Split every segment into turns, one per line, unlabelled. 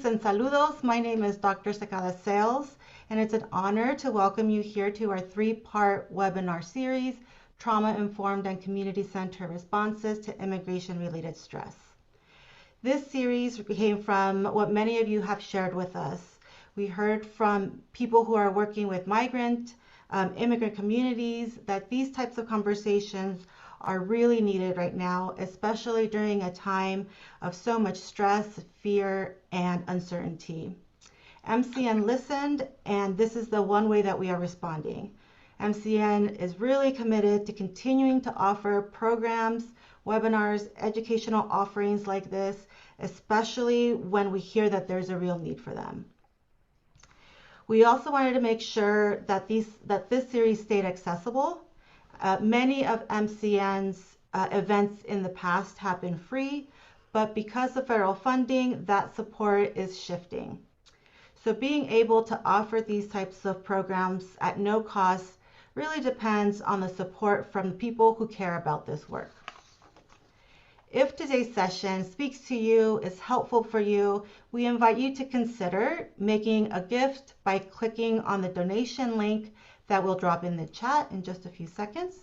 Greetings and saludos. My name is Dr. Secada Sales, and it's an honor to welcome you here to our three-part webinar series, Trauma-Informed and Community-Centered Responses to Immigration-Related Stress. This series came from what many of you have shared with us. We heard from people who are working with migrant, immigrant communities that these types of conversations are really needed right now, especially during a time of so much stress, fear, and uncertainty. MCN listened, and this is the one way that we are responding. MCN is really committed to continuing to offer programs, webinars, educational offerings like this, especially when we hear that there's a real need for them. We also wanted to make sure that this series stayed accessible. Many of MCN's events in the past have been free, but because of federal funding, that support is shifting. So being able to offer these types of programs at no cost really depends on the support from the people who care about this work. If today's session speaks to you, is helpful for you, we invite you to consider making a gift by clicking on the donation link that will drop in the chat in just a few seconds.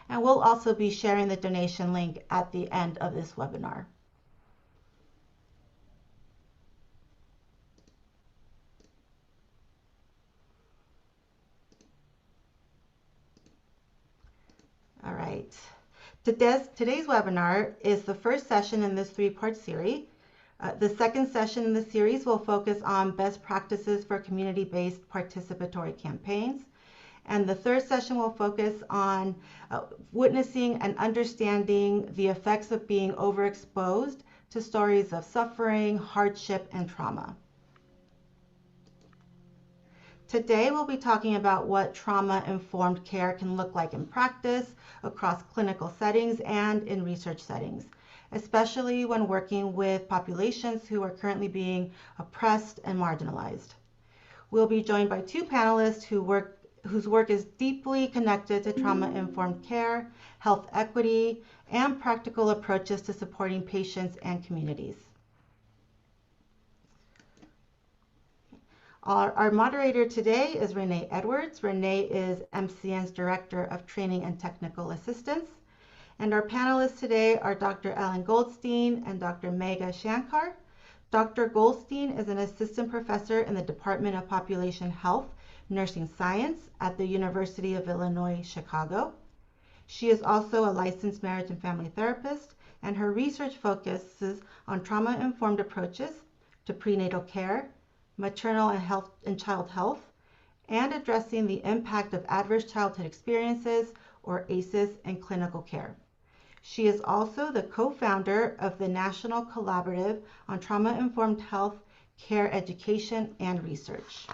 And we'll also be sharing the donation link at the end of this webinar. All right. Today's webinar is the first session in this three-part series. The second session in the series will focus on best practices for community-based participatory campaigns. And the third session will focus on witnessing and understanding the effects of being overexposed to stories of suffering, hardship, and trauma. Today, we'll be talking about what trauma-informed care can look like in practice across clinical settings and in research settings, especially when working with populations who are currently being oppressed and marginalized. We'll be joined by two panelists whose work is deeply connected to trauma-informed care, health equity, and practical approaches to supporting patients and communities. Our moderator today is Renee Edwards. Renee is MCN's Director of Training and Technical Assistance. And our panelists today are Dr. Ellen Goldstein and Dr. Megha Shankar. Dr. Goldstein is an assistant professor in the Department of Population Health, Nursing Science at the University of Illinois, Chicago. She is also a licensed marriage and family therapist, and her research focuses on trauma-informed approaches to prenatal care, maternal and child health, and addressing the impact of adverse childhood experiences, or ACEs, in clinical care. She is also the co-founder of the National Collaborative on Trauma-Informed Health, Care Education, and Research.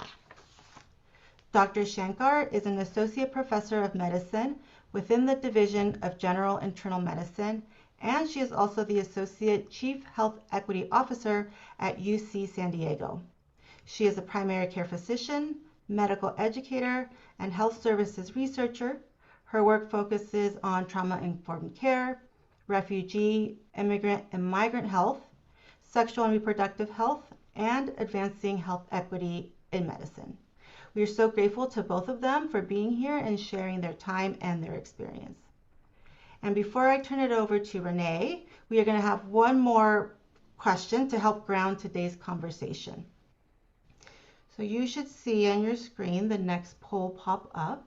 Dr. Shankar is an associate professor of medicine within the Division of General Internal Medicine, and she is also the Associate Chief Health Equity Officer at UC San Diego. She is a primary care physician, medical educator, and health services researcher. Her work focuses on trauma-informed care, refugee, immigrant, and migrant health, sexual and reproductive health, and advancing health equity in medicine. We are so grateful to both of them for being here and sharing their time and their experience. And before I turn it over to Renee, we are going to have one more question to help ground today's conversation. So you should see on your screen the next poll pop up.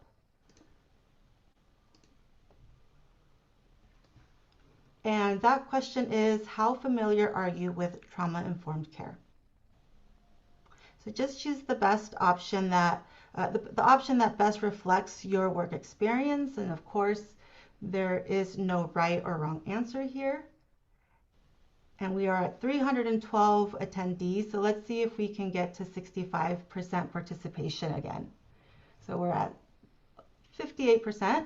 And that question is, how familiar are you with trauma-informed care? So just choose the best option that, the option that best reflects your work experience. And of course, there is no right or wrong answer here. And we are at 312 attendees, so let's see if we can get to 65% participation again. So we're at 58%, so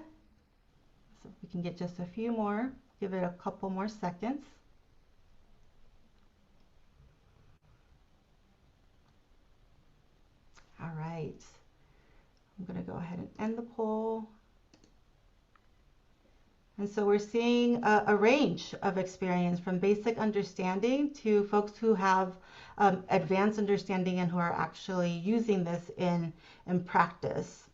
if we can get just a few more, give it a couple more seconds. All right, I'm gonna go ahead and end the poll. And so we're seeing a range of experience from basic understanding to folks who have advanced understanding and who are actually using this in practice.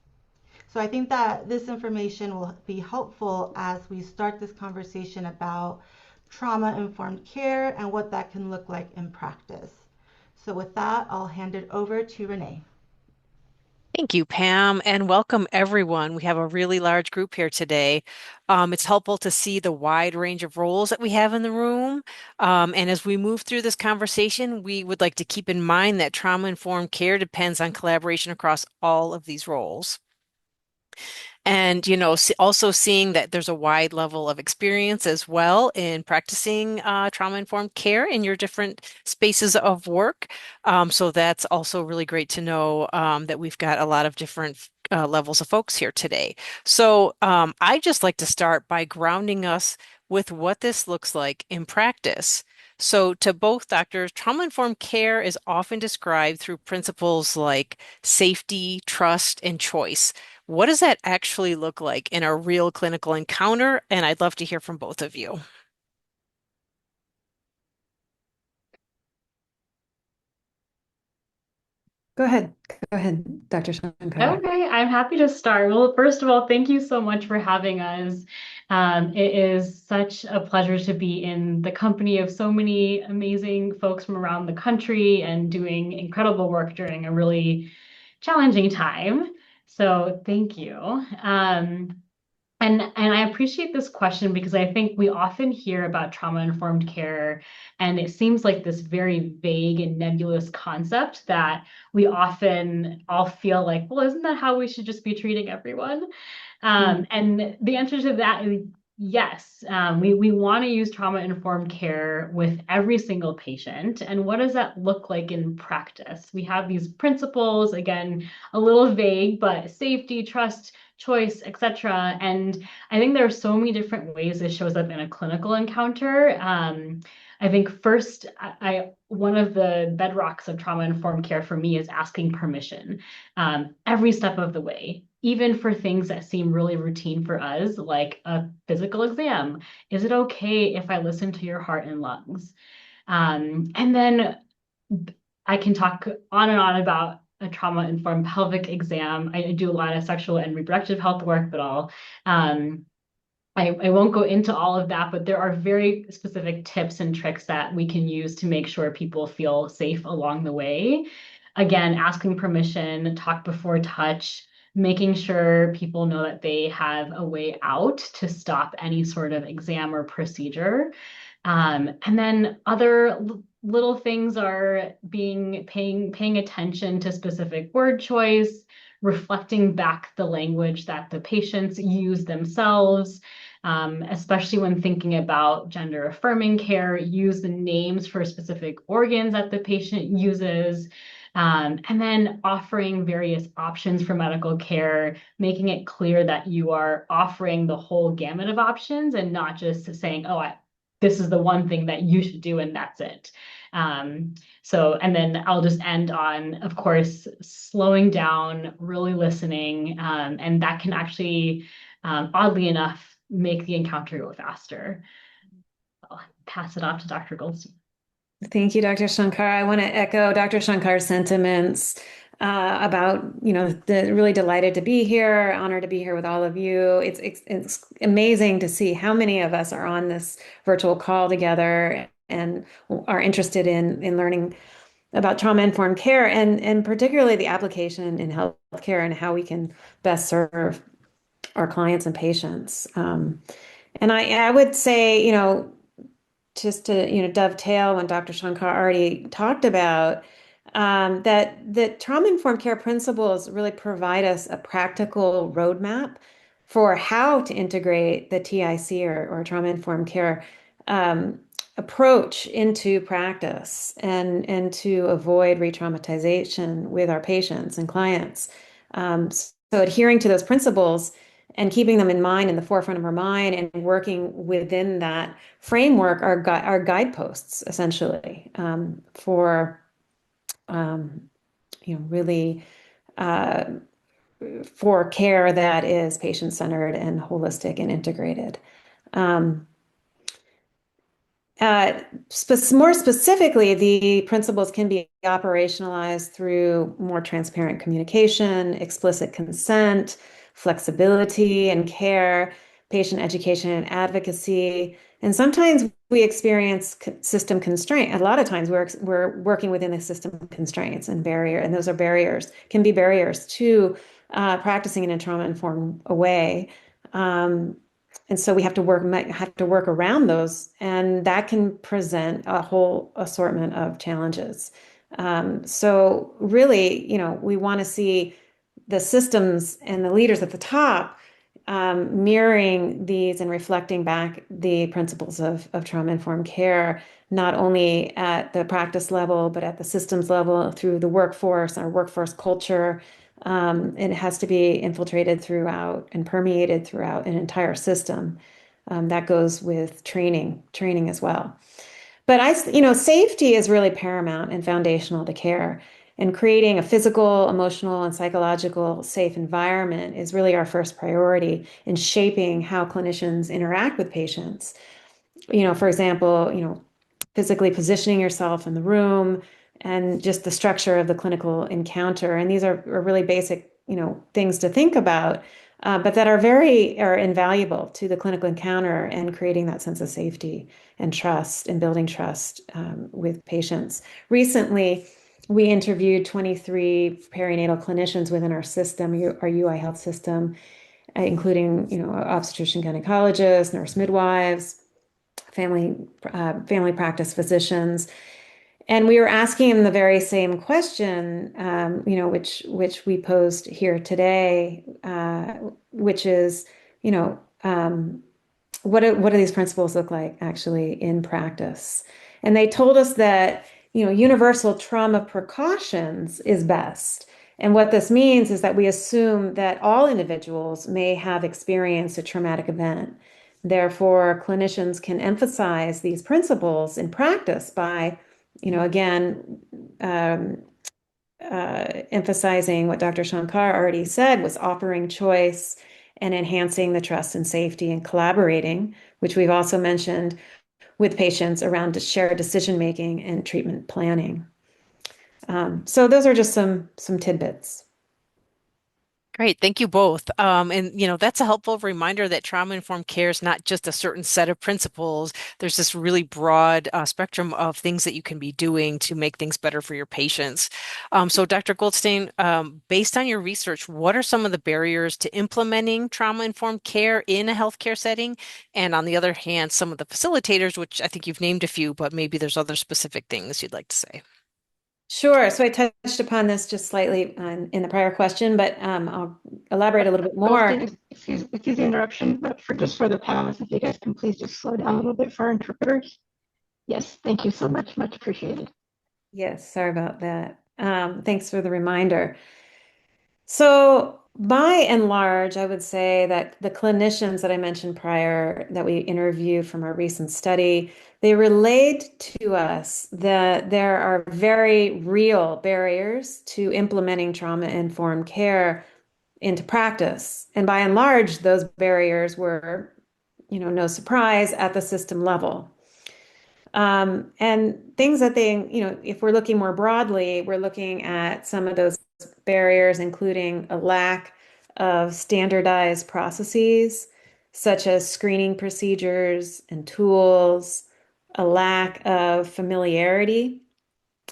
So I think that this information will be helpful as we start this conversation about trauma-informed care and what that can look like in practice. So with that, I'll hand it over to Renee.
Thank you, Pam, and welcome everyone. We have a really large group here today. It's helpful to see the wide range of roles that we have in the room. And as we move through this conversation, we would like to keep in mind that trauma-informed care depends on collaboration across all of these roles. And, also seeing that there's a wide level of experience as well in practicing trauma-informed care in your different spaces of work. So that's also really great to know that we've got a lot of different levels of folks here today. So I just like to start by grounding us with what this looks like in practice. So, to both doctors, trauma-informed care is often described through principles like safety, trust, and choice. What does that actually look like in a real clinical encounter? And I'd love to hear from both of you.
Go ahead. Go ahead, Dr. Shankar.
Okay, I'm happy to start. Well, first of all, thank you so much for having us. It is such a pleasure to be in the company of so many amazing folks from around the country and doing incredible work during a really challenging time. So thank you. And I appreciate this question because I think we often hear about trauma-informed care, and it seems like this very vague and nebulous concept that we often all feel like, well, isn't that how we should just be treating everyone? And the answer to that is yes. We want to use trauma-informed care with every single patient. And what does that look like in practice? We have these principles, again, a little vague, but safety, trust, choice, etc. And I think there are so many different ways this shows up in a clinical encounter. I think first, one of the bedrocks of trauma-informed care for me is asking permission every step of the way, even for things that seem really routine for us, like a physical exam. Is it okay if I listen to your heart and lungs? And then I can talk on and on about a trauma-informed pelvic exam. I do a lot of sexual and reproductive health work, but um, I won't go into all of that, but there are very specific tips and tricks that we can use to make sure people feel safe along the way. Again, asking permission, talk before touch, making sure people know that they have a way out to stop any sort of exam or procedure. And then other little things are paying attention to specific word choice, reflecting back the language that the patients use themselves, especially when thinking about gender affirming care, use the names for specific organs that the patient uses. And then offering various options for medical care, making it clear that you are offering the whole gamut of options and not just saying, oh, this is the one thing that you should do and that's it. And then I'll just end on, of course, slowing down, really listening, and that can actually, oddly enough, make the encounter go faster. I'll pass it off to Dr. Goldstein.
Thank you, Dr. Shankar. I want to echo Dr. Shankar's sentiments about, really delighted to be here, honored to be here with all of you. It's amazing to see how many of us are on this virtual call together and are interested in learning about trauma-informed care and particularly the application in healthcare and how we can best serve our clients and patients. And I would say, just to dovetail when Dr. Shankar already talked about that trauma-informed care principles really provide us a practical roadmap for how to integrate the TIC or trauma-informed care approach into practice and to avoid re-traumatization with our patients and clients. So adhering to those principles and keeping them in mind in the forefront of our mind and working within that framework are guideposts essentially for really for care that is patient-centered and holistic and integrated. Um, More specifically, the principles can be operationalized through more transparent communication, explicit consent, flexibility and care, patient education and advocacy. And sometimes we experience system constraint. A lot of times we're working within the system constraints and barrier, and those are barriers, can be barriers to practicing in a trauma-informed way. Um, and so we have to work around those, and that can present a whole assortment of challenges. So really, we want to see the systems and the leaders at the top mirroring these and reflecting back the principles of trauma-informed care, not only at the practice level, but at the systems level through the workforce, our workforce culture. It has to be infiltrated throughout and permeated throughout an entire system. That goes with training as well. But safety is really paramount and foundational to care. And creating a physical, emotional, and psychological safe environment is really our first priority in shaping how clinicians interact with patients. For example, physically positioning yourself in the room and just the structure of the clinical encounter. And these are really basic, things to think about, but that are invaluable to the clinical encounter and creating that sense of safety and trust and building trust with patients. Recently, we interviewed 23 perinatal clinicians within our system, our UI Health system, including, obstetrician gynecologists, nurse midwives, family practice physicians, and we were asking them the very same question, which we posed here today, which is, what do these principles look like actually in practice? And they told us that, universal trauma precautions is best. And what this means is that we assume that all individuals may have experienced a traumatic event. Therefore, clinicians can emphasize these principles in practice by, again, emphasizing what Dr. Shankar already said, was offering choice and enhancing the trust and safety and collaborating, which we've also mentioned with patients around shared decision making and treatment planning. So those are just some tidbits.
Great, thank you both. That's a helpful reminder that trauma-informed care is not just a certain set of principles. There's this really broad spectrum of things that you can be doing to make things better for your patients. So, Dr. Goldstein, based on your research, what are some of the barriers to implementing trauma-informed care in a healthcare setting? And on the other hand, some of the facilitators, which I think you've named a few, but maybe there's other specific things you'd like to say.
Sure. So I touched upon this just slightly in the prior question, but I'll elaborate a little bit more.
Goldstein, excuse the interruption, but for the panelists, if you guys can please just slow down a little bit for our interpreters. Yes, thank you so much. Much appreciated.
Yes, sorry about that. Thanks for the reminder. So by and large, I would say that the clinicians that I mentioned prior that we interviewed from our recent study, they relayed to us that there are very real barriers to implementing trauma-informed care into practice. And by and large, those barriers were, no surprise, at the system level. And things that if we're looking more broadly, we're looking at some of those barriers, including a lack of standardized processes, such as screening procedures and tools, a lack of familiarity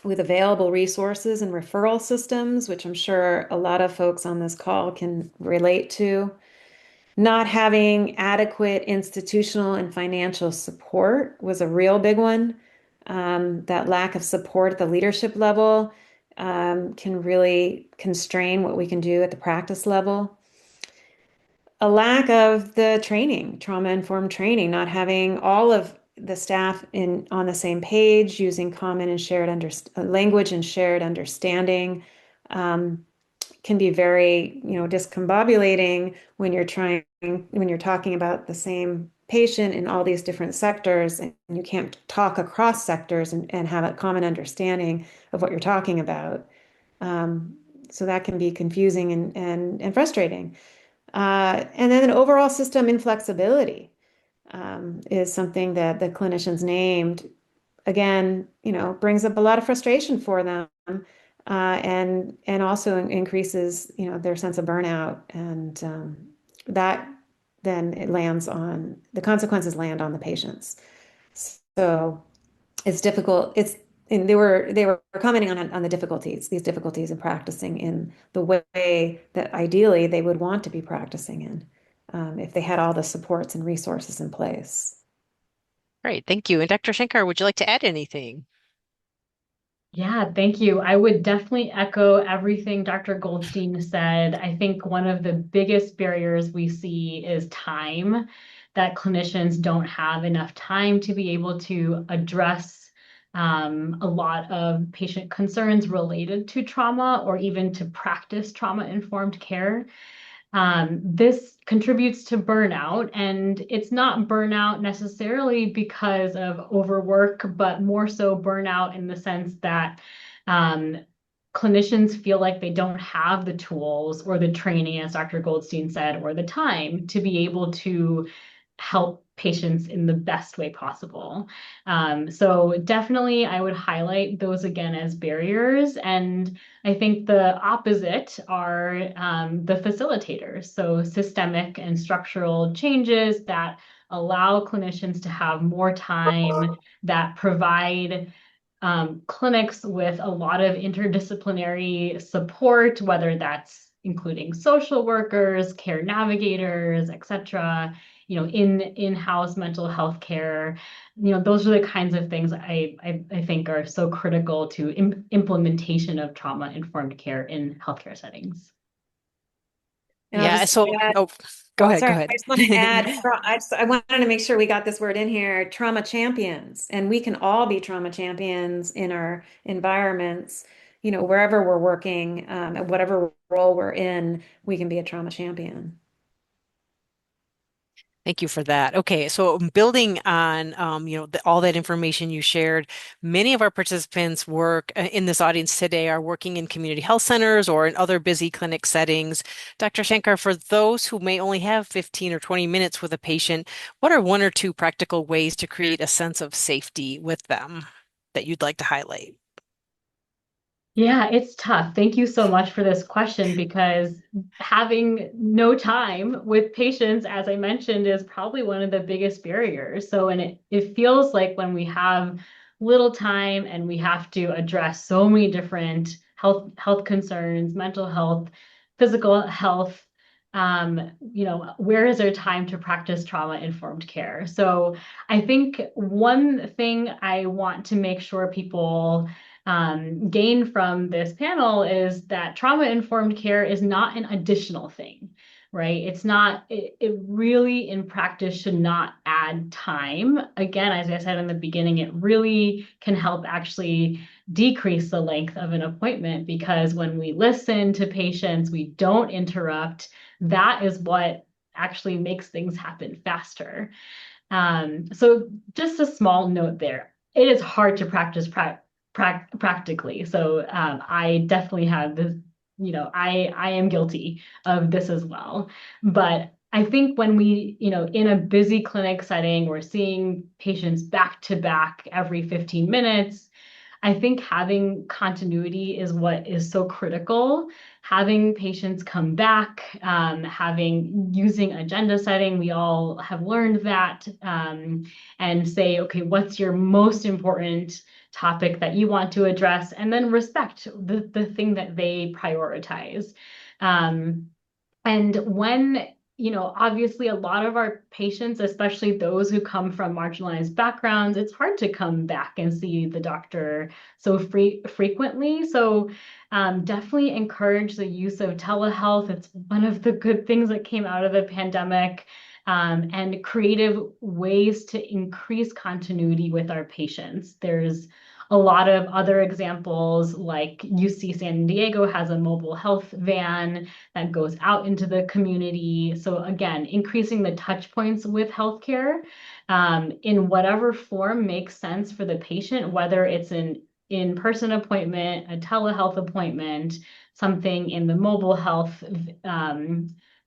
with available resources and referral systems, which I'm sure a lot of folks on this call can relate to. Not having adequate institutional and financial support was a real big one. That lack of support at the leadership level can really constrain what we can do at the practice level. A lack of the training, trauma-informed training, not having all of the staff on the same page, using common and shared language and shared understanding. Can be very, discombobulating when you're talking about the same patient in all these different sectors, and you can't talk across sectors and have a common understanding of what you're talking about. So that can be confusing and frustrating. And then an overall system inflexibility. is something that the clinicians named. Again, brings up a lot of frustration for them, and also increases, their sense of burnout, and that then it lands on the consequences land on the patients. So it's difficult. And they were commenting on the difficulties, these difficulties in practicing in the way that ideally they would want to be practicing in, if they had all the supports and resources in place.
Great, thank you. And Dr. Shankar, would you like to add anything?
Yeah, thank you. I would definitely echo everything Dr. Goldstein said. I think one of the biggest barriers we see is time, that clinicians don't have enough time to be able to address a lot of patient concerns related to trauma or even to practice trauma-informed care. This contributes to burnout, and it's not burnout necessarily because of overwork, but more so burnout in the sense that um, clinicians feel like they don't have the tools or the training, as Dr. Goldstein said, or the time to be able to help patients in the best way possible. So definitely I would highlight those again as barriers. And I think the opposite are the facilitators. So systemic and structural changes that allow clinicians to have more time, that provide clinics with a lot of interdisciplinary support, whether that's including social workers, care navigators, et cetera, in-house mental health care. Those are the kinds of things I think are so critical to implementation of trauma-informed care in healthcare settings.
And I'll
Yeah,
just
so,
add,
oh, go
oh,
ahead, go
sorry, I
ahead.
just want to add, I wanted to make sure we got this word in here, trauma champions. And we can all be trauma champions in our environments, wherever we're working, at whatever role we're in, we can be a trauma champion.
Thank you for that. Okay, so building on all that information you shared, many of our participants work in this audience today are working in community health centers or in other busy clinic settings. Dr. Shankar, for those who may only have 15 or 20 minutes with a patient, what are one or two practical ways to create a sense of safety with them that you'd like to highlight?
Yeah, it's tough. Thank you so much for this question because having no time with patients, as I mentioned, is probably one of the biggest barriers. So, and it feels like when we have little time and we have to address so many different health concerns, mental health, physical health, where is there time to practice trauma-informed care? So I think one thing I want to make sure people gain from this panel is that trauma-informed care is not an additional thing, right? It's not, it really in practice should not add time. Again, as I said in the beginning, it really can help actually decrease the length of an appointment because when we listen to patients, we don't interrupt, that is what actually makes things happen faster. So just a small note there. It is hard to practice practically. So I definitely have this, I am guilty of this as well. But I think when we, in a busy clinic setting, we're seeing patients back to back every 15 minutes. I think having continuity is what is so critical. Having patients come back, using agenda setting, we all have learned that, and say, okay, what's your most important topic that you want to address, and then respect the thing that they prioritize. And when, obviously a lot of our patients, especially those who come from marginalized backgrounds, it's hard to come back and see the doctor so frequently. So definitely encourage the use of telehealth. It's one of the good things that came out of the pandemic. And creative ways to increase continuity with our patients. There's a lot of other examples, like UC San Diego has a mobile health van that goes out into the community. So again, increasing the touch points with healthcare in whatever form makes sense for the patient, whether it's an in-person appointment, a telehealth appointment, something in the mobile health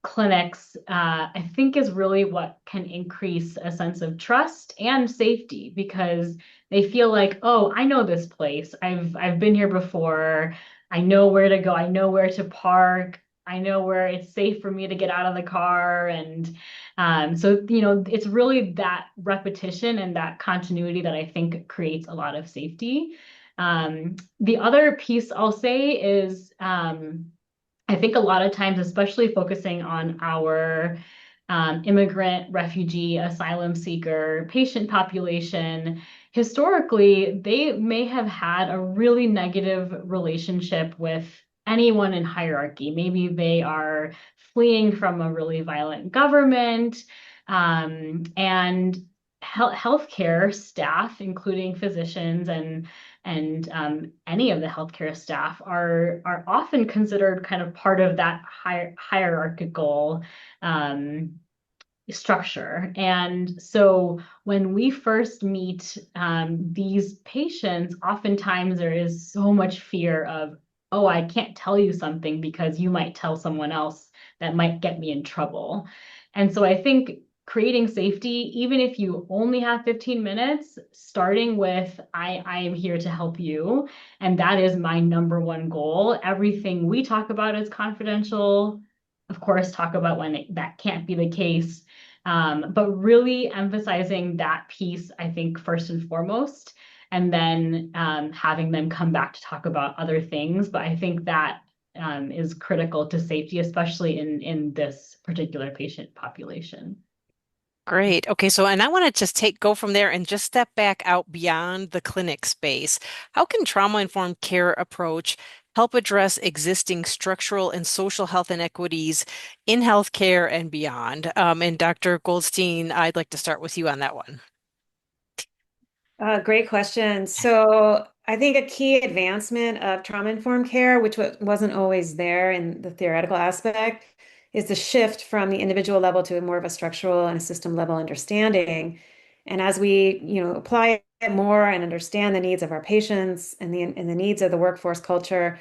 clinics, I think is really what can increase a sense of trust and safety, because they feel like, oh, I know this place. I've been here before. I know where to go. I know where to park. I know where it's safe for me to get out of the car. And so, it's really that repetition and that continuity that I think creates a lot of safety. The other piece I'll say is, I think a lot of times, especially focusing on our immigrant, refugee, asylum seeker patient population, historically, they may have had a really negative relationship with anyone in hierarchy. Maybe they are fleeing from a really violent government, and healthcare staff, including physicians and any of the healthcare staff, are often considered kind of part of that hierarchical structure. And so when we first meet these patients, oftentimes there is so much fear of, oh, I can't tell you something because you might tell someone else that might get me in trouble. And so I think creating safety, even if you only have 15 minutes, starting with, I am here to help you. And that is my number one goal. Everything we talk about is confidential. Of course, talk about when that can't be the case. But really emphasizing that piece, I think, first and foremost, and then having them come back to talk about other things. But I think that is critical to safety, especially in this particular patient population.
Great. Okay, so and I want to just go from there and just step back out beyond the clinic space. How can trauma-informed care approach help address existing structural and social health inequities in healthcare and beyond? And Dr. Goldstein, I'd like to start with you on that one.
Great question. So I think a key advancement of trauma-informed care, which wasn't always there in the theoretical aspect, is the shift from the individual level to more of a structural and a system level understanding. And as we, apply it more and understand the needs of our patients and the needs of the workforce culture,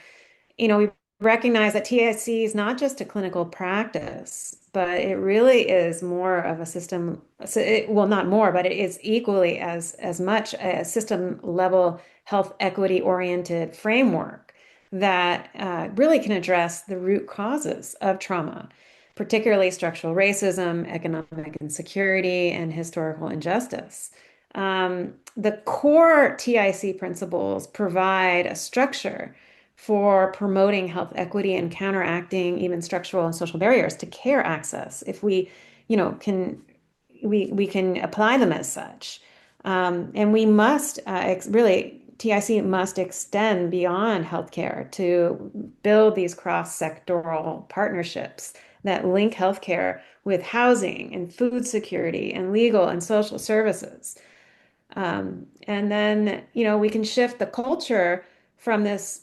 we recognize that TIC is not just a clinical practice, but it really is more of a system. So well, not more, but it is equally as much a system level health equity oriented framework that really can address the root causes of trauma, particularly structural racism, economic insecurity, and historical injustice. The core TIC principles provide a structure for promoting health equity and counteracting even structural and social barriers to care access if we can we can apply them as such. And we must really TIC must extend beyond healthcare to build these cross-sectoral partnerships that link healthcare with housing and food security and legal and social services. And then we can shift the culture from this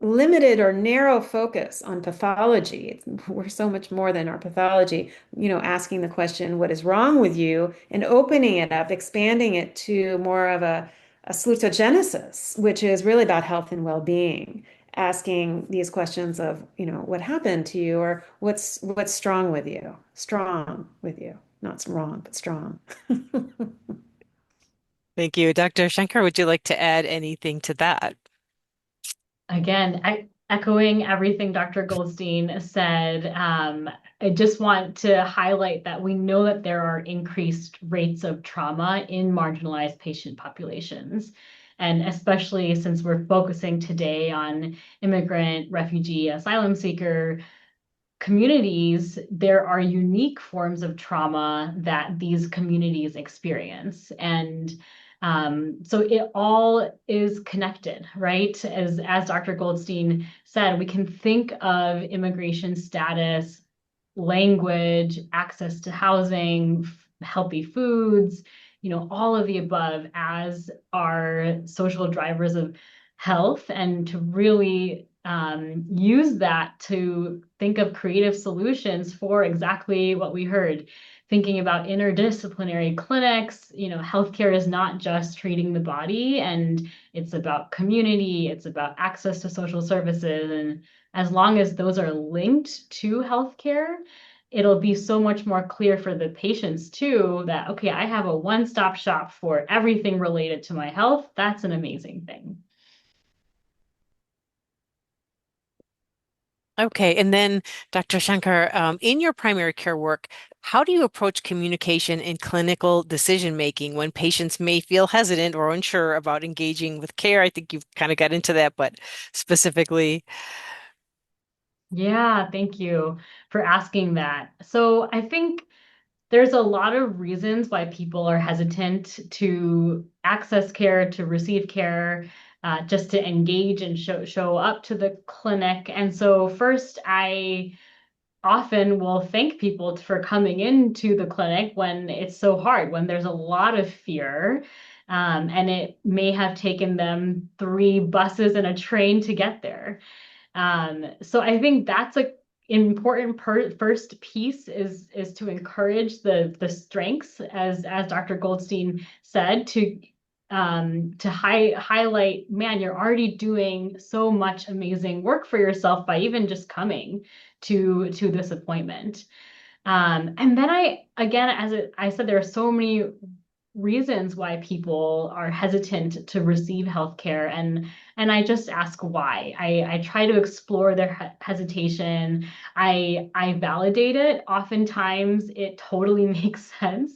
limited or narrow focus on pathology. We're so much more than our pathology, asking the question, what is wrong with you? And opening it up, expanding it to more of a salutogenesis, which is really about health and well-being, asking these questions of, what happened to you, or what's strong with you, not wrong, but strong.
Thank you. Dr. Shankar, would you like to add anything to that?
Again, echoing everything Dr. Goldstein said, I just want to highlight that we know that there are increased rates of trauma in marginalized patient populations. And especially since we're focusing today on immigrant, refugee, asylum seeker communities, there are unique forms of trauma that these communities experience. And so it all is connected, right? As Dr. Goldstein said, we can think of immigration status, language, access to housing, healthy foods, all of the above as our social drivers of health, and to really use that to think of creative solutions for exactly what we heard. Thinking about interdisciplinary clinics, healthcare is not just treating the body, and it's about community, it's about access to social services. And as long as those are linked to healthcare, it'll be so much more clear for the patients too that, okay, I have a one-stop shop for everything related to my health. That's an amazing thing.
Okay, and then Dr. Shankar, in your primary care work, how do you approach communication in clinical decision making when patients may feel hesitant or unsure about engaging with care? I think you've kind of got into that, but specifically.
Yeah, thank you for asking that. So I think there's a lot of reasons why people are hesitant to access care, to receive care, just to engage and show up to the clinic. And so first, I often will thank people for coming into the clinic when it's so hard, when there's a lot of fear. And it may have taken them 3 buses and a train to get there. So I think that's a important first piece is to encourage the strengths, as Dr. Goldstein said, to highlight, man, you're already doing so much amazing work for yourself by even just coming to this appointment. And then again, I said, there are so many reasons why people are hesitant to receive healthcare, and I just ask why. I try to explore their hesitation. I validate it. Oftentimes, it totally makes sense.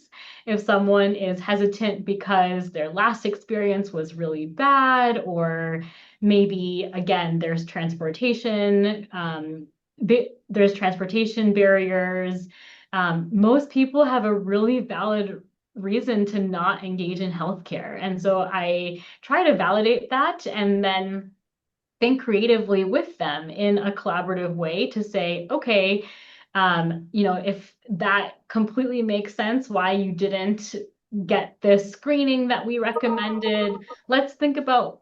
If someone is hesitant because their last experience was really bad, or maybe again, there's transportation barriers. Most people have a really valid reason to not engage in healthcare. And so I try to validate that and then think creatively with them in a collaborative way to say, okay, if that completely makes sense why you didn't get this screening that we recommended, let's think about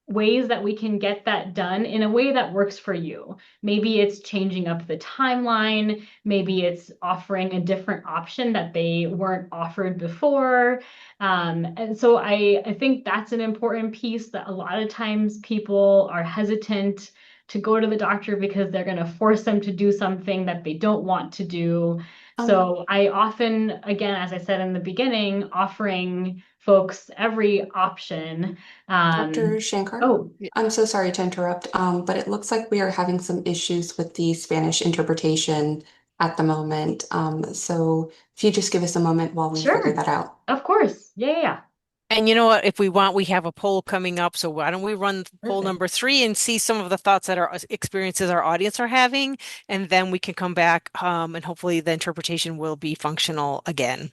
ways that we can get that done in a way that works for you. Maybe it's changing up the timeline. Maybe it's offering a different option that they weren't offered before. And so I think that's an important piece, that a lot of times people are hesitant to go to the doctor because they're going to force them to do something that they don't want to do. So I often, again, as I said in the beginning, offering folks every option.
Dr. Shankar,
Oh,
I'm so sorry to interrupt, but it looks like we are having some issues with the Spanish interpretation at the moment. So if you just give us a moment while we figure
sure.
that out.
Of course. Yeah, yeah, yeah.
And you know what? If we want, we have a poll coming up. So why don't we run poll
Perfect.
number 3 and see some of the thoughts that our experiences our audience are having, and then we can come back, and hopefully the interpretation will be functional again.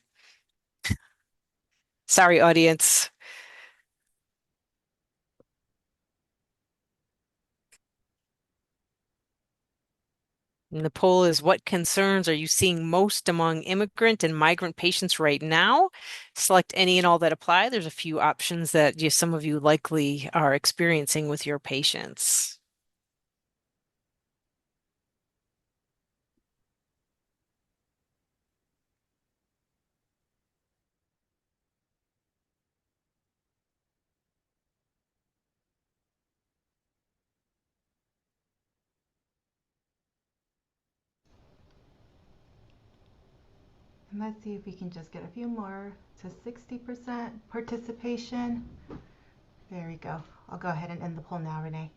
Sorry, audience. And the poll is, what concerns are you seeing most among immigrant and migrant patients right now? Select any and all that apply. There's a few options that some of you likely are experiencing with your patients.
And let's see if we can just get a few more to 60% participation. There we go. I'll go ahead and end the poll now, Renee.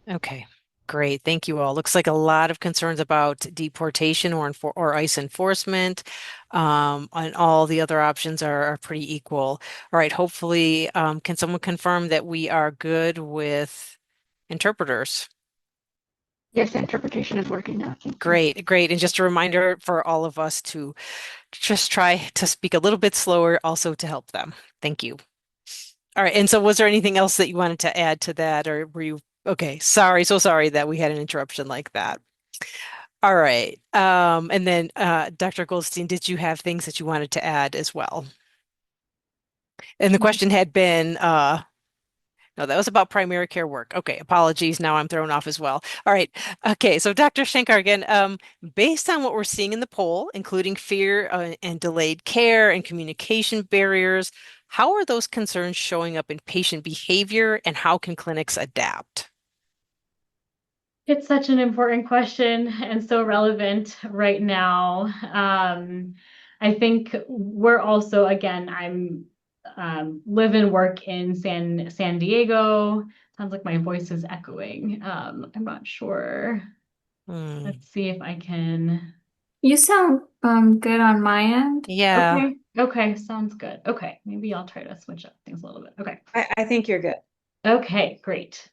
Okay, great. Thank you all. Looks like a lot of concerns about deportation or ICE enforcement. And all the other options are pretty equal. All right, hopefully, can someone confirm that we are good with interpreters?
Yes, the interpretation is working now. Thank you.
Great, great. And just a reminder for all of us to just try to speak a little bit slower also to help them. Thank you. All right. And so was there anything else that you wanted to add to that, or were you okay? Sorry, so sorry that we had an interruption like that. All right. And then Dr. Goldstein, did you have things that you wanted to add as well? And the question had been, No, that was about primary care work. Okay, apologies. Now I'm thrown off as well. All right. Okay, so Dr. Shankar again, based on what we're seeing in the poll, including fear and delayed care and communication barriers, how are those concerns showing up in patient behavior and how can clinics adapt?
It's such an important question and so relevant right now. I think we're also, again, I'm live and work in San Diego. Sounds like my voice is echoing. I'm not sure.
Hmm.
Let's see if I can.
You sound good on my end.
Yeah.
Okay. Okay. Sounds good. Okay. Maybe I'll try to switch up things a little bit. Okay.
I think you're good.
Okay. Great.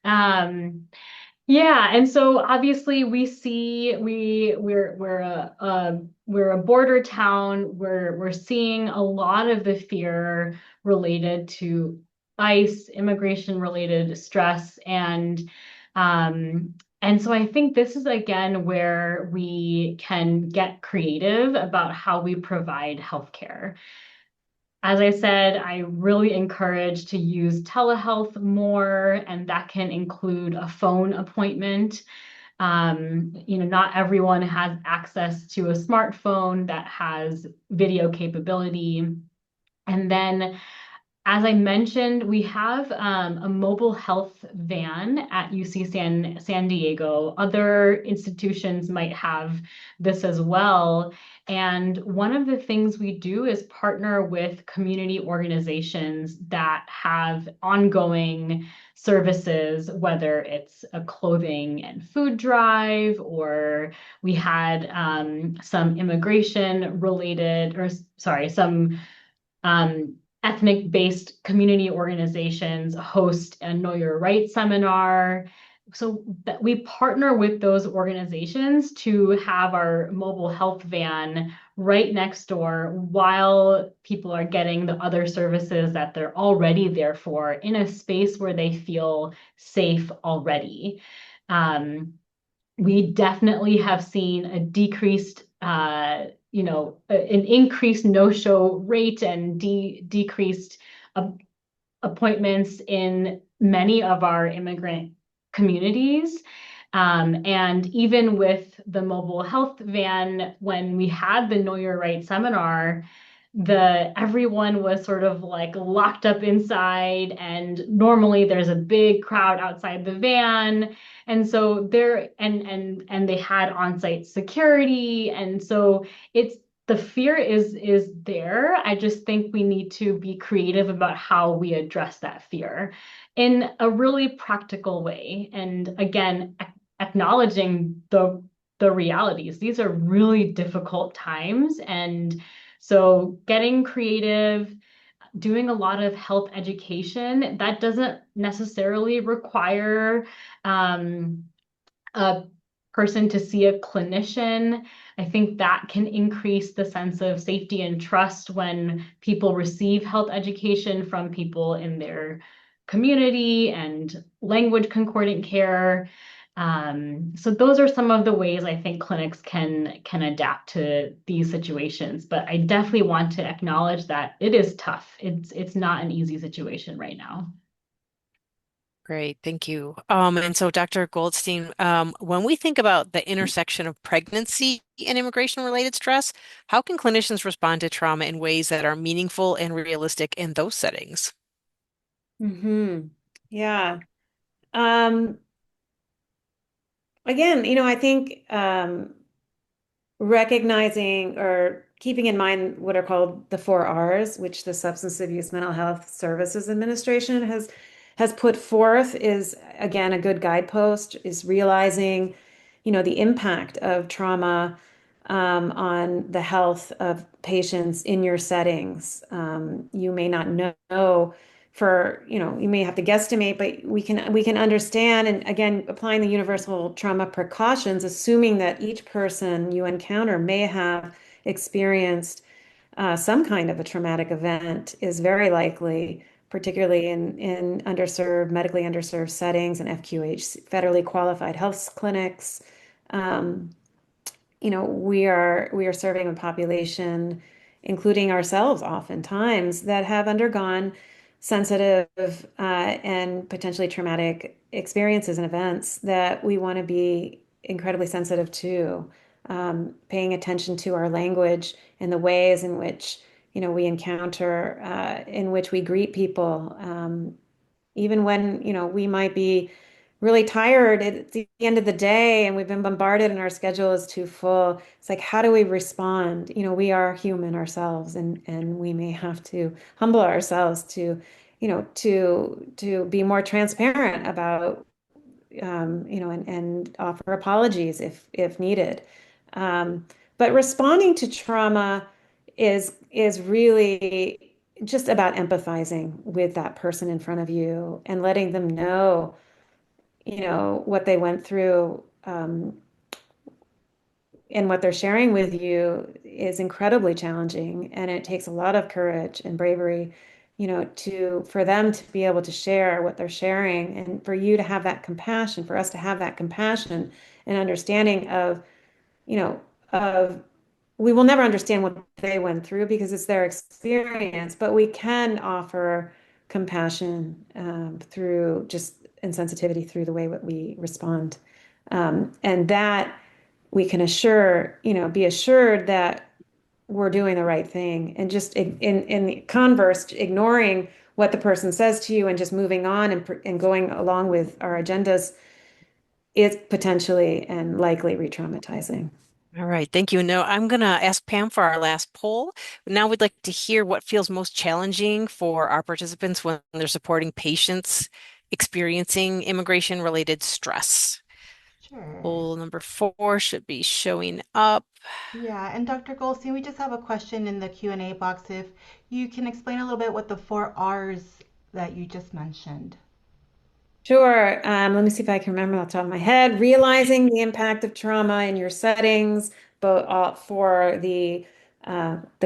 Yeah, and so obviously we see we're a border town. We're seeing a lot of the fear related to ICE, immigration related stress, and so I think this is again where we can get creative about how we provide healthcare. As I said, I really encourage to use telehealth more, and that can include a phone appointment. Not everyone has access to a smartphone that has video capability. And then as I mentioned, we have a mobile health van at UC San Diego. Other institutions might have this as well. And one of the things we do is partner with community organizations that have ongoing services, whether it's a clothing and food drive, or we had some immigration related, or sorry, some ethnic-based community organizations host a Know Your Rights seminar. So that we partner with those organizations to have our mobile health van right next door while people are getting the other services that they're already there for in a space where they feel safe already. We definitely have seen a decreased, an increased no-show rate and decreased uh, appointments in many of our immigrant communities. And even with the mobile health van, when we had the Know Your Right seminar, everyone was sort of like locked up inside, and normally there's a big crowd outside the van. And so they had on-site security. And so it's the fear is there. I just think we need to be creative about how we address that fear in a really practical way. And again, acknowledging the realities. These are really difficult times. And so getting creative, doing a lot of health education, that doesn't necessarily require a person to see a clinician. I think that can increase the sense of safety and trust when people receive health education from people in their community and language concordant care. So those are some of the ways I think clinics can adapt to these situations. But I definitely want to acknowledge that it is tough. It's not an easy situation right now.
Great, thank you. And so, Dr. Goldstein, when we think about the intersection of pregnancy and immigration-related stress, how can clinicians respond to trauma in ways that are meaningful and realistic in those settings?
Yeah. Um, Again, I think recognizing or keeping in mind what are called the 4 Rs, which the Substance Abuse Mental Health Services Administration has put forth, is again a good guidepost, is realizing, the impact of trauma on the health of patients in your settings. You may not know you may have to guesstimate, but we can understand, and again, applying the universal trauma precautions, assuming that each person you encounter may have experienced some kind of a traumatic event is very likely, particularly in medically underserved settings and FQH, federally qualified health clinics. Um, we are serving a population, including ourselves oftentimes, that have undergone sensitive and potentially traumatic experiences and events that we want to be incredibly sensitive to, paying attention to our language and the ways in which, we encounter, in which we greet people, even when, we might be really tired at the end of the day and we've been bombarded and our schedule is too full. It's like, how do we respond? We are human ourselves, and we may have to humble ourselves to, to be more transparent about, and offer apologies if needed. But responding to trauma is really just about empathizing with that person in front of you and letting them know, what they went through, and what they're sharing with you is incredibly challenging, and it takes a lot of courage and bravery, to for them to be able to share what they're sharing, and for you to have that compassion, for us to have that compassion and understanding of, of we will never understand what they went through because it's their experience, but we can offer compassion, through just insensitivity through the way that we respond. And that we can be assured that we're doing the right thing. And just in the converse, ignoring what the person says to you and just moving on and going along with our agendas is potentially and likely re-traumatizing.
All right, thank you. Now I'm going to ask Pam for our last poll. Now we'd like to hear what feels most challenging for our participants when they're supporting patients experiencing immigration-related stress.
Sure.
Poll number 4 should be showing up.
Yeah, and Dr. Goldstein, we just have a question in the Q&A box. If you can explain a little bit what the 4 R's that you just mentioned.
Sure. Let me see if I can remember off the top of my head. Realizing the impact of trauma in your settings, both for the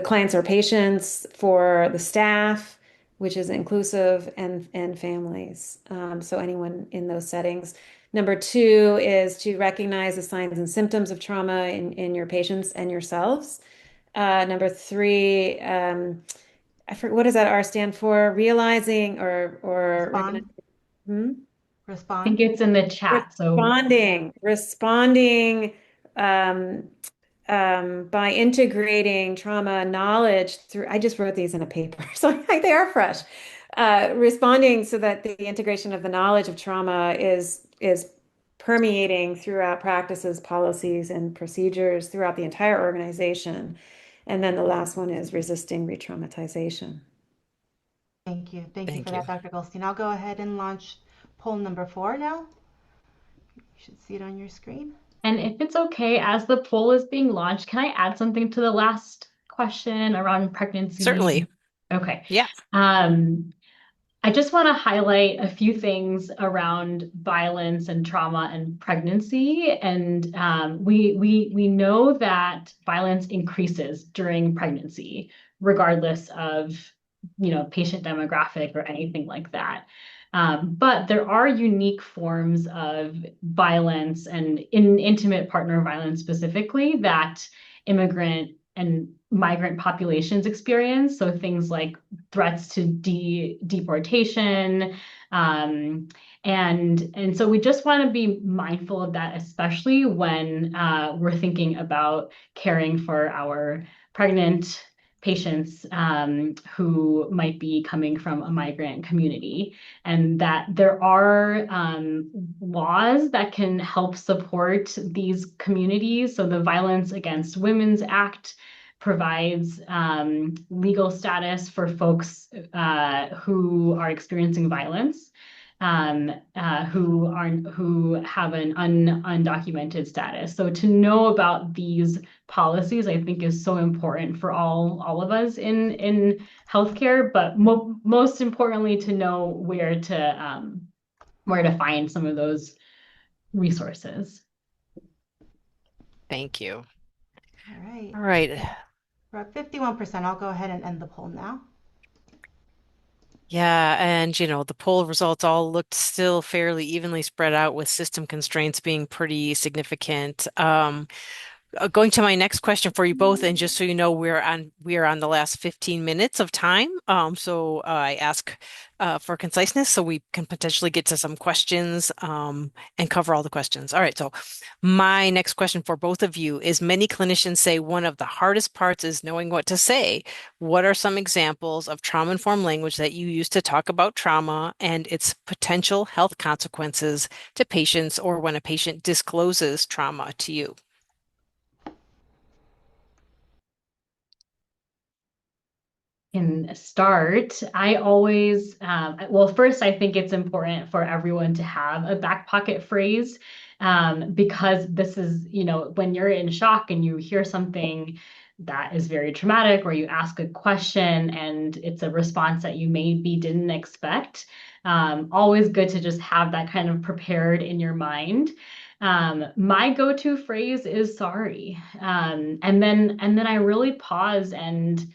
clients or patients, for the staff, which is inclusive, and families. So anyone in those settings. Number 2 is to recognize the signs and symptoms of trauma in your patients and yourselves. Number 3, I forget, what does that R stand for? Realizing or
Respond.
recognizing. Hmm?
I think
Respond.
it's in the chat. So
Responding, um, by integrating trauma knowledge through. I just wrote these in a paper, so they are fresh. Responding so that the integration of the knowledge of trauma is permeating throughout practices, policies, and procedures throughout the entire organization. And then the last one is resisting re-traumatization.
Thank you. Thank you for
Thank you.
that, Dr. Goldstein. I'll go ahead and launch poll number 4 now. You should see it on your screen.
And if it's okay, as the poll is being launched, can I add something to the last question around
Certainly.
pregnancy? Okay.
Yeah.
Um, I just want to highlight a few things around violence and trauma and pregnancy. And we know that violence increases during pregnancy, regardless of, patient demographic or anything like that. But there are unique forms of violence and intimate partner violence specifically that immigrant and migrant populations experience. So things like threats to deportation. And so we just want to be mindful of that, especially when we're thinking about caring for our pregnant patients who might be coming from a migrant community, and that there are laws that can help support these communities. So the Violence Against Women's Act provides legal status for folks who are experiencing violence, who have an undocumented status. So to know about these policies, I think, is so important for all of us in healthcare, but most importantly, to know where to find some of those resources.
Thank you.
All right.
All right.
We're at 51%. I'll go ahead and end the poll now.
Yeah, and the poll results all looked still fairly evenly spread out with system constraints being pretty significant. Going to my next question for you both, and just so you know, we are on the last 15 minutes of time. So I ask for conciseness so we can potentially get to some questions and cover all the questions. All right. So my next question for both of you is: many clinicians say one of the hardest parts is knowing what to say. What are some examples of trauma-informed language that you use to talk about trauma and its potential health consequences to patients, or when a patient discloses trauma to you?
Can start. I always, well, first, I think it's important for everyone to have a back pocket phrase, because this is, when you're in shock and you hear something that is very traumatic, or you ask a question and it's a response that you maybe didn't expect. Always good to just have that kind of prepared in your mind. My go-to phrase is sorry. And then I really pause and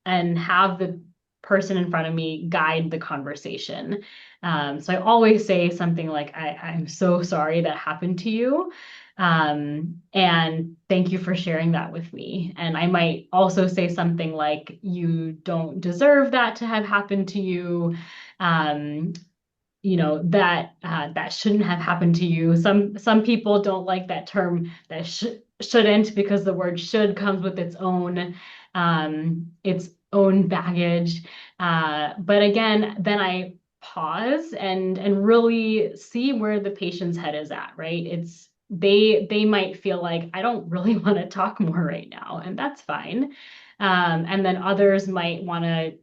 have the person in front of me guide the conversation. So I always say something like, I'm so sorry that happened to you. And thank you for sharing that with me. And I might also say something like, you don't deserve that to have happened to you. Um, that shouldn't have happened to you. Some people don't like that term, that shouldn't, because the word should comes with its own baggage. But again, then I pause and really see where the patient's head is at, right? They might feel like, I don't really want to talk more right now, and that's fine. And then others might want to,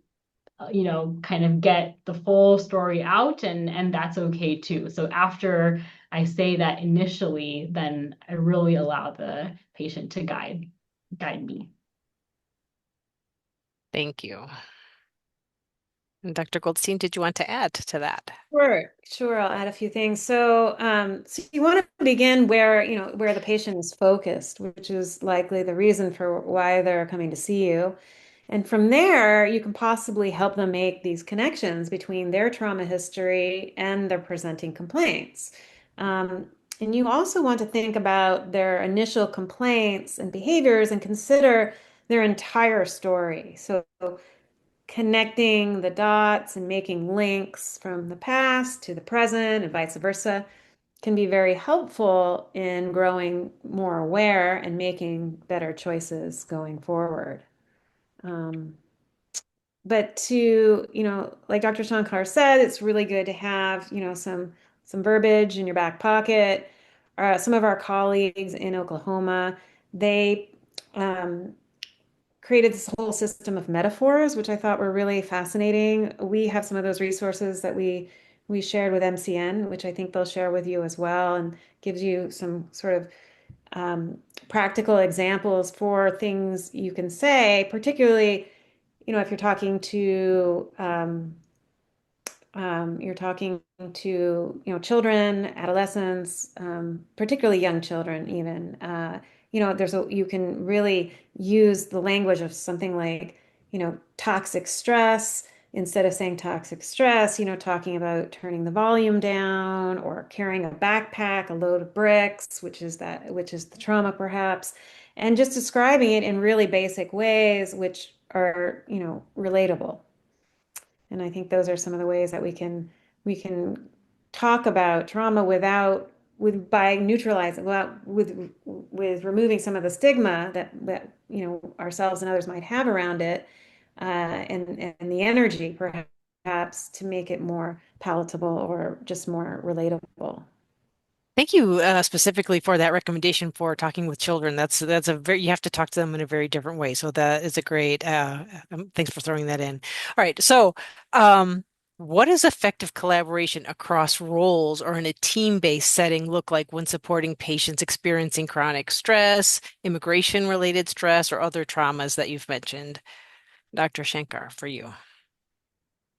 kind of get the full story out, and that's okay too. So after I say that initially, then I really allow the patient to guide me.
Thank you. And Dr. Goldstein, did you want to add to that?
Sure. I'll add a few things. So you want to begin where, where the patient is focused, which is likely the reason for why they're coming to see you. And from there, you can possibly help them make these connections between their trauma history and their presenting complaints. Um, and you also want to think about their initial complaints and behaviors and consider their entire story. So connecting the dots and making links from the past to the present and vice versa can be very helpful in growing more aware and making better choices going forward. Um, but to, like Dr. Shankar said, it's really good to have, some verbiage in your back pocket. Some of our colleagues in Oklahoma, they created this whole system of metaphors, which I thought were really fascinating. We have some of those resources that we shared with MCN, which I think they'll share with you as well, and gives you some sort of practical examples for things you can say, particularly, if you're talking to, children, adolescents, particularly young children, even. You can really use the language of something like, toxic stress. Instead of saying toxic stress, talking about turning the volume down or carrying a backpack, a load of bricks, which is the trauma perhaps, and just describing it in really basic ways, which are, relatable. And I think those are some of the ways that we can talk about trauma by neutralizing, with removing some of the stigma that ourselves and others might have around it, and the energy perhaps to make it more palatable or just more relatable.
Thank you specifically for that recommendation for talking with children. That's a very, you have to talk to them in a very different way. So that is a great, thanks for throwing that in. All right. So, what does effective collaboration across roles or in a team-based setting look like when supporting patients experiencing chronic stress, immigration-related stress, or other traumas that you've mentioned? Dr. Shankar, for you.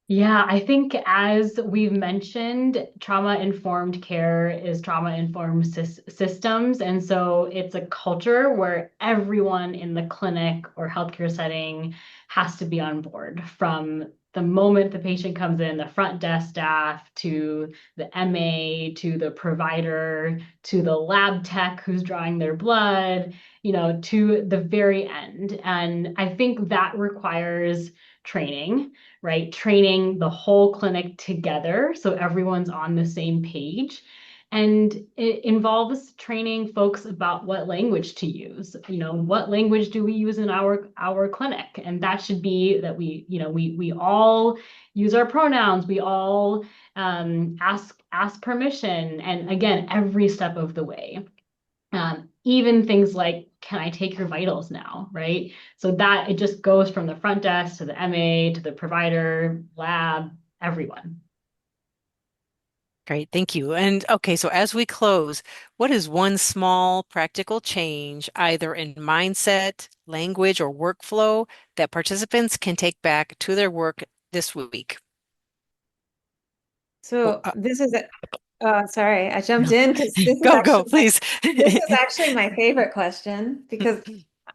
Yeah, I think as we've mentioned, trauma-informed care is trauma-informed systems. And so it's a culture where everyone in the clinic or healthcare setting has to be on board, from the moment the patient comes in, the front desk staff to the MA to the provider to the lab tech who's drawing their blood, to the very end. And I think that requires training, right? Training the whole clinic together so everyone's on the same page. And it involves training folks about what language to use. What language do we use in our clinic? And that should be that we all use our pronouns. We all ask permission. And again, every step of the way. Even things like, can I take your vitals now, right? So that it just goes from the front desk to the MA to the provider, lab, everyone.
Great, thank you. And okay, so as we close, what is one small practical change, either in mindset, language, or workflow, that participants can take back to their work this week? Oh,
So this is sorry, I jumped
no.
in because
Go, please.
this is actually my favorite question because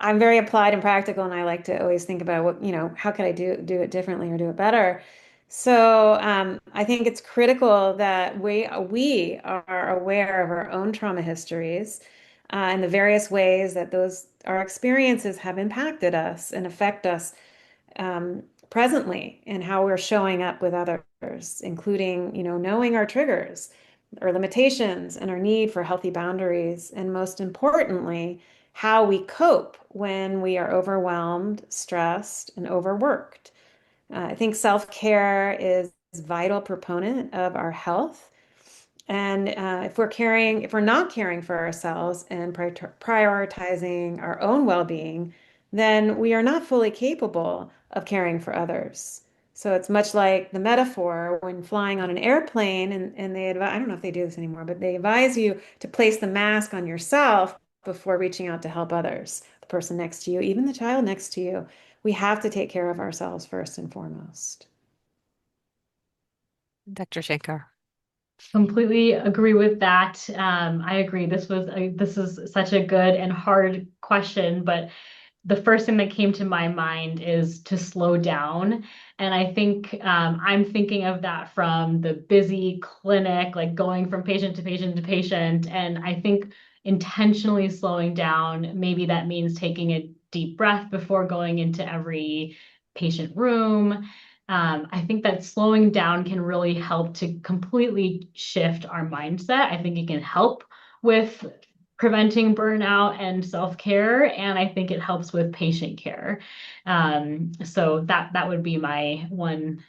I'm very applied and practical, and I like to always think about what, how could I do it differently or do it better. So I think it's critical that we are aware of our own trauma histories and the various ways that our experiences have impacted us and affect us presently and how we're showing up with others, including, knowing our triggers, our limitations, and our need for healthy boundaries, and most importantly, how we cope when we are overwhelmed, stressed, and overworked. I think self-care is a vital proponent of our health. And if we're not caring for ourselves and prioritizing our own well-being, then we are not fully capable of caring for others. So it's much like the metaphor when flying on an airplane and they advise, I don't know if they do this anymore, but they advise you to place the mask on yourself before reaching out to help others, the person next to you, even the child next to you. We have to take care of ourselves first and foremost.
Dr. Shankar.
Completely agree with that. I agree. This is such a good and hard question, but the first thing that came to my mind is to slow down. And I think I'm thinking of that from the busy clinic, like going from patient to patient to patient. And I think intentionally slowing down, maybe that means taking a deep breath before going into every patient room. I think that slowing down can really help to completely shift our mindset. I think it can help with preventing burnout and self-care, and I think it helps with patient care. So that would be my one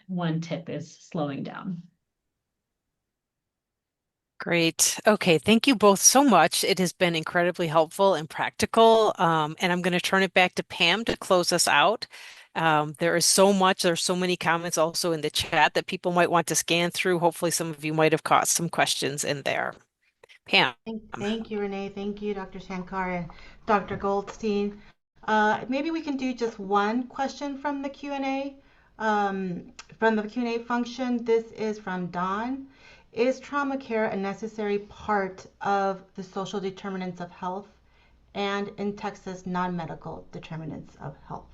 tip is slowing down.
Great. Okay, thank you both so much. It has been incredibly helpful and practical. And I'm going to turn it back to Pam to close us out. There's so many comments also in the chat that people might want to scan through. Hopefully, some of you might have caught some questions in there. Pam.
Thank you, Renee. Thank you, Dr. Shankar and Dr. Goldstein. Maybe we can do just one question from the Q&A, from the Q&A function. This is from Don. Is trauma care a necessary part of the social determinants of health and in Texas non-medical determinants of health?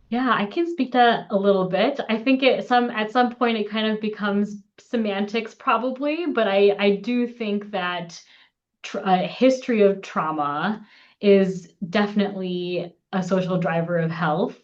Yeah, I can speak to that a little bit. I think at some point it kind of becomes semantics probably, but I do think that a history of trauma is definitely a social driver of health.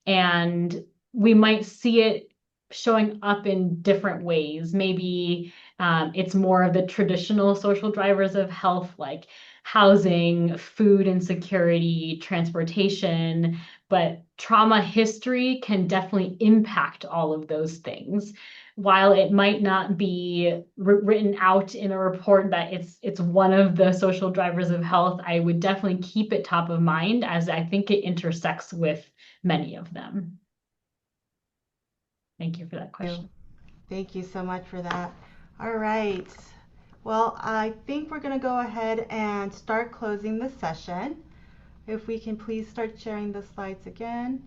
And we might see it showing up in different ways. Maybe it's more of the traditional social drivers of health, like housing, food insecurity, transportation. But trauma history can definitely impact all of those things. While it might not be written out in a report that it's one of the social drivers of health, I would definitely keep it top of mind as I think it intersects with many of them. Thank you for that question.
Thank you so much for that. All right. Well, I think we're going to go ahead and start closing the session. If we can please start sharing the slides again.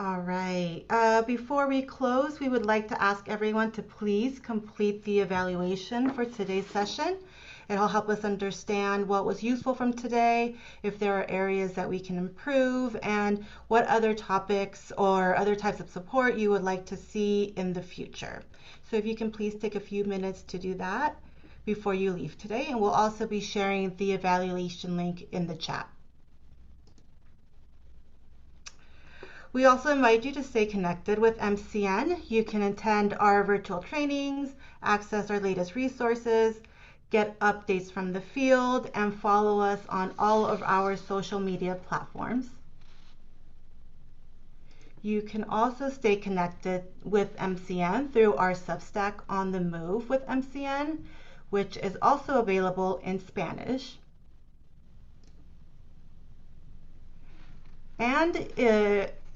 All right. Before we close, we would like to ask everyone to please complete the evaluation for today's session. It'll help us understand what was useful from today, if there are areas that we can improve, and what other topics or other types of support you would like to see in the future. So if you can please take a few minutes to do that before you leave today, and we'll also be sharing the evaluation link in the chat. We also invite you to stay connected with MCN. You can attend our virtual trainings, access our latest resources, get updates from the field, and follow us on all of our social media platforms. You can also stay connected with MCN through our Substack On the Move with MCN, which is also available in Spanish. And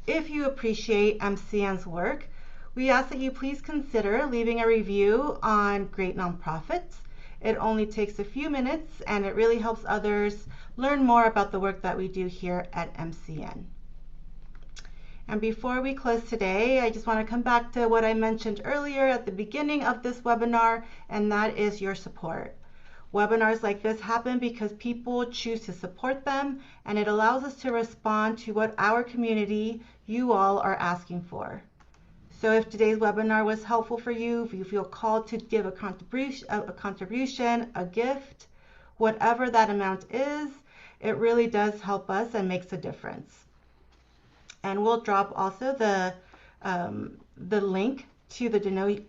if you appreciate MCN's work, we ask that you please consider leaving a review on Great Nonprofits. It only takes a few minutes and it really helps others learn more about the work that we do here at MCN. And before we close today, I just want to come back to what I mentioned earlier at the beginning of this webinar, and that is your support. Webinars like this happen because people choose to support them, and it allows us to respond to what our community, you all, are asking for. So if today's webinar was helpful for you, if you feel called to give a contribution, a gift, whatever that amount is, it really does help us and makes a difference. And we'll drop also the link to the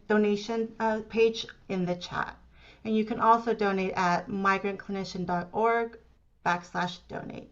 donation page in the chat. And you can also donate at migrantclinician.org/donate.